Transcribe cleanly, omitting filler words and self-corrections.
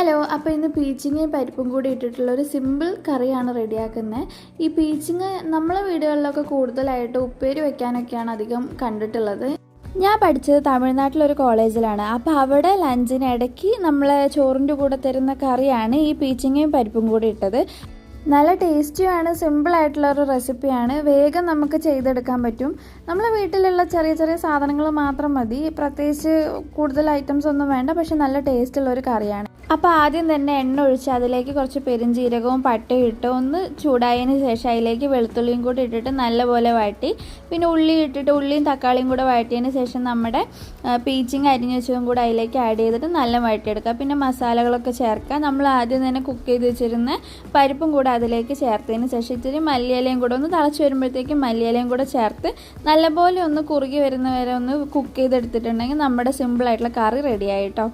Hello, അപ്പോൾ ഇന്ന് പീച്ചിങ്ങയും പരിപ്പും കൂടി ഇട്ടിട്ടുള്ള ഒരു സിമ്പിൾ കറിയാണ് റെഡിയാക്കുന്നത്. ഈ പീച്ചിങ്ങ നമ്മളെ വീടുകളിലൊക്കെ കൂടുതലായിട്ട് ഉപ്പേരി വെക്കാനൊക്കെയാണ് അധികം കണ്ടിട്ടുള്ളത്. ഞാൻ പഠിച്ചത് തമിഴ്നാട്ടിലൊരു കോളേജിലാണ്. അപ്പോൾ അവിടെ ലഞ്ചിന് ഇടയ്ക്ക് നമ്മളെ ചോറിൻ്റെ കൂടെ തരുന്ന കറിയാണ് ഈ പീച്ചിങ്ങയും പരിപ്പും കൂടി ഇട്ടത്. നല്ല ടേസ്റ്റിയാണ്, സിമ്പിളായിട്ടുള്ളൊരു റെസിപ്പിയാണ്, വേഗം നമുക്ക് ചെയ്തെടുക്കാൻ പറ്റും. നമ്മളെ വീട്ടിലുള്ള ചെറിയ ചെറിയ സാധനങ്ങൾ മാത്രം മതി, പ്രത്യേകിച്ച് കൂടുതൽ ഐറ്റംസ് ഒന്നും വേണ്ട. പക്ഷെ നല്ല ടേസ്റ്റുള്ളൊരു കറിയാണ്. അപ്പോൾ ആദ്യം തന്നെ എണ്ണ ഒഴിച്ച് അതിലേക്ക് കുറച്ച് പെരുംജീരകവും പട്ടയും ഇട്ട് ഒന്ന് ചൂടായതിന് ശേഷം അതിലേക്ക് വെളുത്തുള്ളിയും കൂടി ഇട്ടിട്ട് നല്ലപോലെ വഴറ്റി, പിന്നെ ഉള്ളി ഇട്ടിട്ട് ഉള്ളിയും തക്കാളിയും കൂടെ വഴറ്റിയതിന് ശേഷം നമ്മുടെ പീച്ചിങ് അരിഞ്ഞ് വെച്ചതും കൂടെ അതിലേക്ക് ആഡ് ചെയ്തിട്ട് നല്ല വഴറ്റിയെടുക്കുക. പിന്നെ മസാലകളൊക്കെ ചേർക്കുക. നമ്മൾ ആദ്യം തന്നെ കുക്ക് ചെയ്ത് വെച്ചിരുന്ന പരിപ്പും കൂടെ അതിലേക്ക് ചേർത്തതിന് ശേഷം ഇത്തിരി മല്ലിയിലയും കൂടെ ഒന്ന് തിളച്ച് വരുമ്പോഴത്തേക്കും മല്ലിയിലയും കൂടെ ചേർത്ത് നല്ലപോലെ ഒന്ന് കുറുകി വരുന്ന വരെ ഒന്ന് കുക്ക് ചെയ്തെടുത്തിട്ടുണ്ടെങ്കിൽ നമ്മുടെ സിമ്പിളായിട്ടുള്ള കറി റെഡി ആയിട്ടോ.